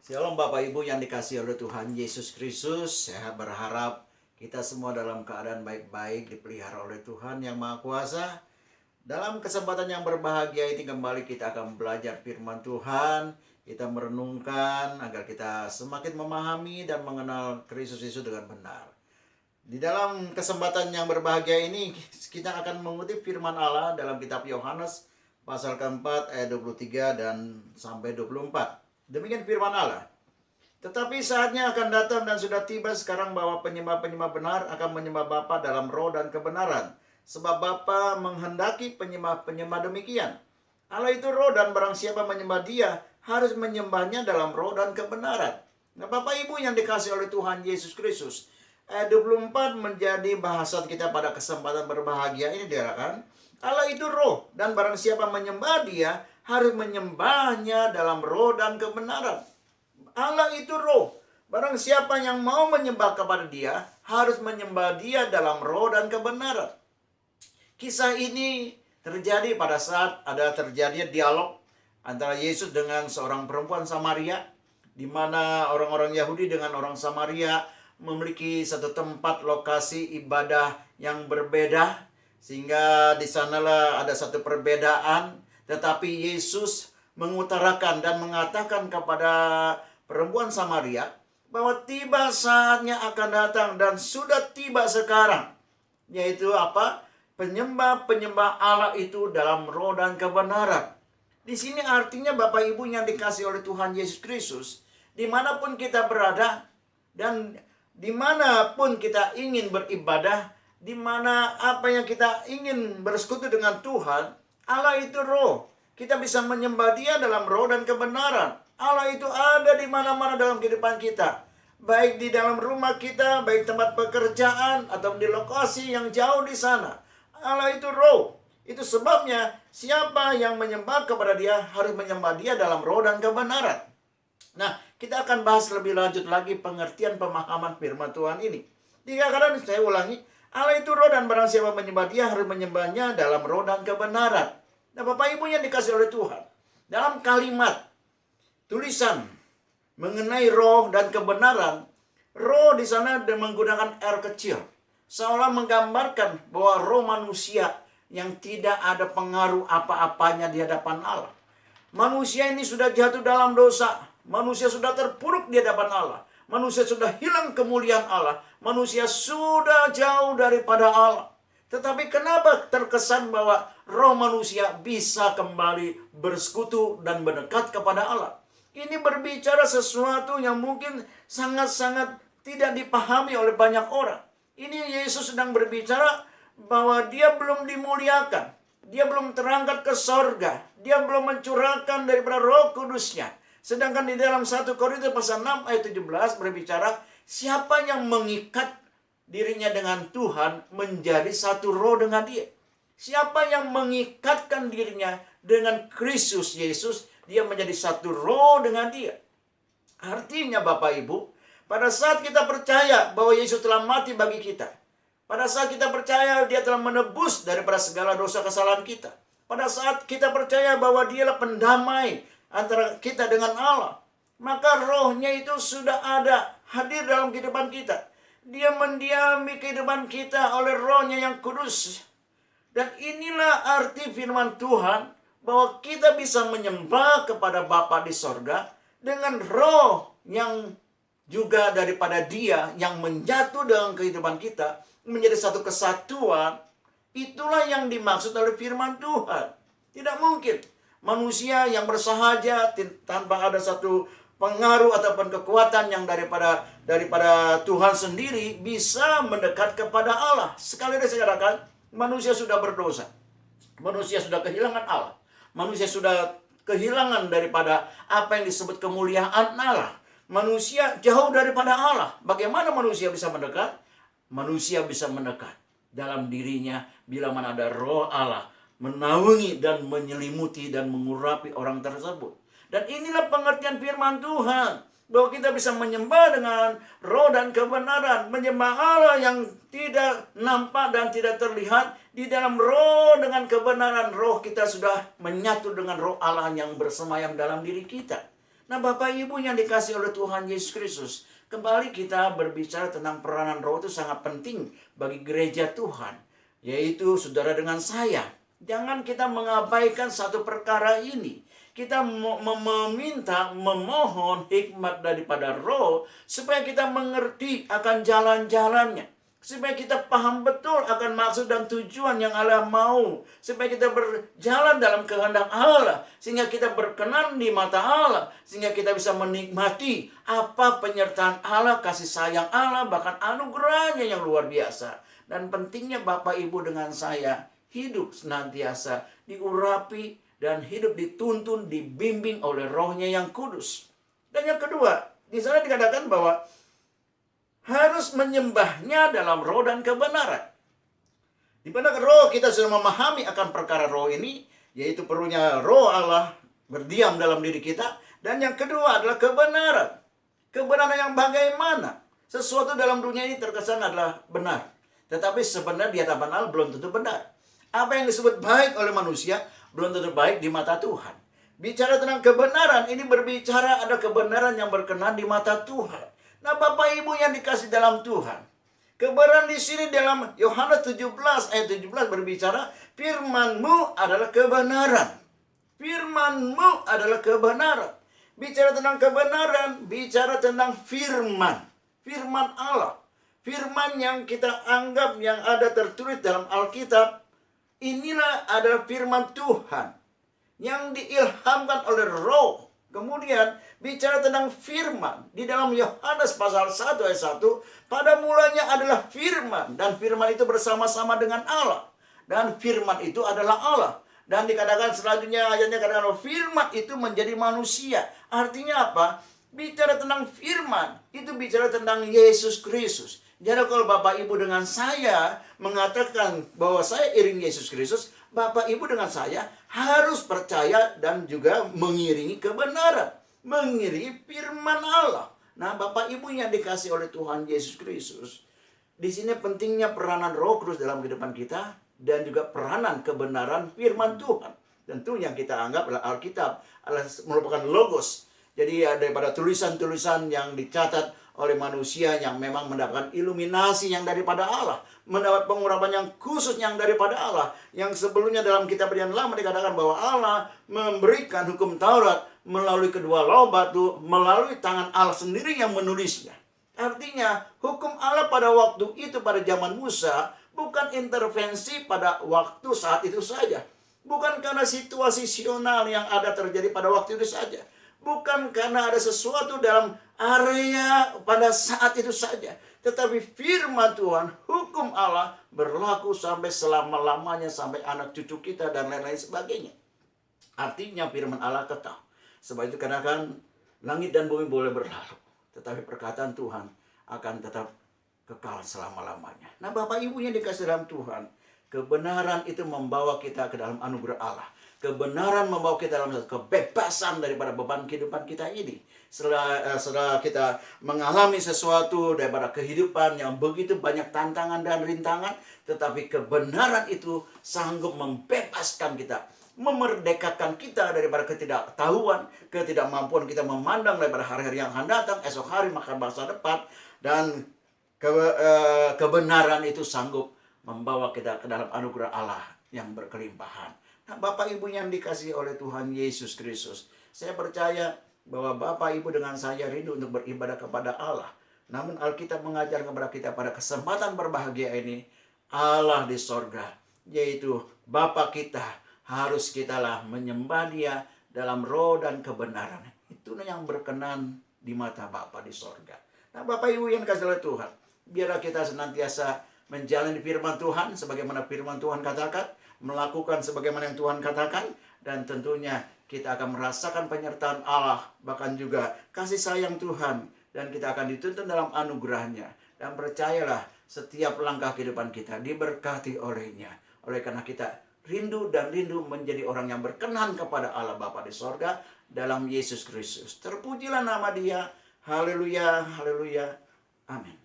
Shalom Bapak Ibu yang dikasihi oleh Tuhan Yesus Kristus. Saya berharap kita semua dalam keadaan baik-baik, dipelihara oleh Tuhan yang Maha Kuasa. Dalam kesempatan yang berbahagia ini kembali kita akan belajar firman Tuhan. Kita merenungkan agar kita semakin memahami dan mengenal Kristus Yesus dengan benar. Di dalam kesempatan yang berbahagia ini kita akan mengutip firman Allah dalam kitab Yohanes pasal keempat ayat 23 dan sampai 24. Demikian firman Allah. Tetapi saatnya akan datang dan sudah tiba sekarang bahwa penyembah-penyembah benar akan menyembah Bapa dalam roh dan kebenaran. Sebab Bapa menghendaki penyembah-penyembah demikian. Allah itu roh dan barang siapa menyembah dia harus menyembahnya dalam roh dan kebenaran. Nah, Bapak Ibu yang dikasihi oleh Tuhan Yesus Kristus, ayat 24 menjadi bahasan kita pada kesempatan berbahagia ini dikatakan, Allah itu roh dan barang siapa menyembah dia harus menyembahnya dalam roh dan kebenaran. Allah itu roh. Barang siapa yang mau menyembah kepada dia harus menyembah dia dalam roh dan kebenaran. Kisah ini terjadi pada saat ada terjadi dialog antara Yesus dengan seorang perempuan Samaria, di mana orang-orang Yahudi dengan orang Samaria memiliki satu tempat lokasi ibadah yang berbeda, sehingga di sanalah ada satu perbedaan. Tetapi Yesus mengutarakan dan mengatakan kepada perempuan Samaria bahwa tiba saatnya akan datang dan sudah tiba sekarang, yaitu apa? Penyembah-penyembah Allah itu dalam roh dan kebenaran. Di sini artinya Bapak Ibu yang dikasihi oleh Tuhan Yesus Kristus, dimanapun kita berada dan dimanapun kita ingin beribadah, dimana apa yang kita ingin bersekutu dengan Tuhan, Allah itu roh. Kita bisa menyembah dia dalam roh dan kebenaran. Allah itu ada di mana-mana dalam kehidupan kita. Baik di dalam rumah kita, baik tempat pekerjaan, atau di lokasi yang jauh di sana. Allah itu roh. Itu sebabnya siapa yang menyembah kepada dia harus menyembah dia dalam roh dan kebenaran. Nah, kita akan bahas lebih lanjut lagi pengertian pemahaman firman Tuhan ini. Dikatakan, saya ulangi, Allah itu roh dan barang siapa menyembah dia harus menyembahnya dalam roh dan kebenaran. Nah, Bapak Ibu yang dikasihi oleh Tuhan, dalam kalimat tulisan mengenai roh dan kebenaran, roh di sana menggunakan R kecil, seolah menggambarkan bahwa roh manusia yang tidak ada pengaruh apa-apanya di hadapan Allah. Manusia ini sudah jatuh dalam dosa, manusia sudah terpuruk di hadapan Allah, manusia sudah hilang kemuliaan Allah, manusia sudah jauh daripada Allah. Tetapi kenapa terkesan bahwa roh manusia bisa kembali bersekutu dan mendekat kepada Allah? Ini berbicara sesuatu yang mungkin sangat-sangat tidak dipahami oleh banyak orang. Ini Yesus sedang berbicara bahwa dia belum dimuliakan. Dia belum terangkat ke sorga. Dia belum mencurahkan daripada roh kudusnya. Sedangkan di dalam 1 Korintus pasal 6 ayat 17 berbicara, siapa yang mengikat dirinya dengan Tuhan menjadi satu roh dengan dia. Siapa yang mengikatkan dirinya dengan Kristus Yesus, dia menjadi satu roh dengan dia. Artinya Bapak Ibu, pada saat kita percaya bahwa Yesus telah mati bagi kita, pada saat kita percaya dia telah menebus daripada segala dosa kesalahan kita, pada saat kita percaya bahwa dialah pendamai antara kita dengan Allah, maka rohnya itu sudah ada, hadir dalam kehidupan kita. Dia mendiami kehidupan kita oleh rohnya yang kudus. Dan inilah arti firman Tuhan, bahwa kita bisa menyembah kepada Bapa di sorga dengan roh yang juga daripada dia yang menyatu dalam kehidupan kita, menjadi satu kesatuan. Itulah yang dimaksud oleh firman Tuhan. Tidak mungkin manusia yang bersahaja tanpa ada satu pengaruh ataupun kekuatan yang daripada Tuhan sendiri bisa mendekat kepada Allah. Sekali lagi saya katakan, manusia sudah berdosa. Manusia sudah kehilangan Allah. Manusia sudah kehilangan daripada apa yang disebut kemuliaan Allah. Manusia jauh daripada Allah. Bagaimana manusia bisa mendekat? Manusia bisa mendekat dalam dirinya bila mana ada roh Allah menaungi dan menyelimuti dan mengurapi orang tersebut. Dan inilah pengertian firman Tuhan, bahwa kita bisa menyembah dengan roh dan kebenaran, menyembah Allah yang tidak nampak dan tidak terlihat. Di dalam roh dengan kebenaran, roh kita sudah menyatu dengan roh Allah yang bersemayam dalam diri kita. Nah, Bapak Ibu yang dikasih oleh Tuhan Yesus Kristus, kembali kita berbicara tentang peranan roh itu sangat penting bagi gereja Tuhan, yaitu saudara dengan saya. Jangan kita mengabaikan satu perkara ini. Kita meminta, memohon hikmat daripada roh supaya kita mengerti akan jalan-jalannya. Supaya kita paham betul akan maksud dan tujuan yang Allah mau. Supaya kita berjalan dalam kehendak Allah. Sehingga kita berkenan di mata Allah. Sehingga kita bisa menikmati apa penyertaan Allah, kasih sayang Allah, bahkan anugerahnya yang luar biasa. Dan pentingnya Bapak Ibu dengan saya hidup senantiasa diurapi dan hidup dituntun, dibimbing oleh rohnya yang kudus. Dan yang kedua, di sana dikatakan bahwa harus menyembahnya dalam roh dan kebenaran. Di mana roh kita sudah memahami akan perkara roh ini, yaitu perlunya roh Allah berdiam dalam diri kita. Dan yang kedua adalah kebenaran. Kebenaran yang bagaimana? Sesuatu dalam dunia ini terkesan adalah benar. Tetapi sebenarnya di hadapan Allah belum tentu benar. Apa yang disebut baik oleh manusia, belum tentu baik di mata Tuhan. Bicara tentang kebenaran, ini berbicara ada kebenaran yang berkenan di mata Tuhan. Nah, Bapak Ibu yang dikasih dalam Tuhan, kebenaran di sini dalam Yohanes 17 ayat 17 berbicara, firman-Mu adalah kebenaran. Firman-Mu adalah kebenaran. Bicara tentang kebenaran, bicara tentang firman. Firman Allah. Firman yang kita anggap yang ada tertulis dalam Alkitab, inilah adalah firman Tuhan yang diilhamkan oleh roh. Kemudian bicara tentang firman di dalam Yohanes pasal 1 ayat 1, pada mulanya adalah firman dan firman itu bersama-sama dengan Allah dan firman itu adalah Allah. Dan dikatakan selanjutnya ayatnya katakan firman itu menjadi manusia. Artinya apa? Bicara tentang firman itu bicara tentang Yesus Kristus. Jadi kalau Bapak Ibu dengan saya mengatakan bahwa saya iring Yesus Kristus, Bapak Ibu dengan saya harus percaya dan juga mengiringi kebenaran. Mengiringi firman Allah. Nah, Bapak Ibu yang dikasih oleh Tuhan Yesus Kristus, di sini pentingnya peranan Roh Kudus dalam kehidupan kita dan juga peranan kebenaran firman Tuhan. Tentu yang kita anggap adalah Alkitab, adalah merupakan logos. Jadi daripada tulisan-tulisan yang dicatat oleh manusia yang memang mendapatkan iluminasi yang daripada Allah, mendapat pengurapan yang khusus yang daripada Allah, yang sebelumnya dalam kitab Perjanjian Lama dikatakan bahwa Allah memberikan hukum Taurat melalui kedua loh batu, melalui tangan Allah sendiri yang menulisnya. Artinya hukum Allah pada waktu itu, pada zaman Musa, bukan intervensi pada waktu saat itu saja, bukan karena situasional yang ada terjadi pada waktu itu saja, bukan karena ada sesuatu dalam area pada saat itu saja. Tetapi firman Tuhan, hukum Allah berlaku sampai selama-lamanya, sampai anak cucu kita dan lain-lain sebagainya. Artinya firman Allah kekal. Sebab itu katakan langit dan bumi boleh berlalu, tetapi perkataan Tuhan akan tetap kekal selama-lamanya. Nah, Bapak Ibu yang dikasih dalam Tuhan, kebenaran itu membawa kita ke dalam anugerah Allah. Kebenaran membawa kita dalam kebebasan daripada beban kehidupan kita ini. Setelah kita mengalami sesuatu daripada kehidupan yang begitu banyak tantangan dan rintangan, tetapi kebenaran itu sanggup membebaskan kita, memerdekakan kita daripada ketidaktahuan, ketidakmampuan kita memandang daripada hari-hari yang akan datang, esok hari makan masa depan, dan kebenaran itu sanggup membawa kita ke dalam anugerah Allah yang berkelimpahan. Nah, Bapak Ibu yang dikasihi oleh Tuhan Yesus Kristus, saya percaya bahwa Bapak Ibu dengan saya rindu untuk beribadah kepada Allah. Namun Alkitab mengajar kepada kita pada kesempatan berbahagia ini, Allah di sorga, yaitu Bapa kita, harus kitalah menyembah Dia dalam roh dan kebenaran. Itulah yang berkenan di mata Bapa di sorga. Nah, Bapak Ibu yang dikasihi oleh Tuhan, biarlah kita senantiasa menjalani firman Tuhan sebagaimana firman Tuhan katakan, melakukan sebagaimana yang Tuhan katakan, dan tentunya kita akan merasakan penyertaan Allah, bahkan juga kasih sayang Tuhan, dan kita akan dituntun dalam anugerahnya. Dan percayalah, setiap langkah kehidupan kita diberkati olehnya. Oleh karena kita rindu dan rindu menjadi orang yang berkenan kepada Allah Bapa di sorga dalam Yesus Kristus. Terpujilah nama Dia. Haleluya, haleluya. Amin.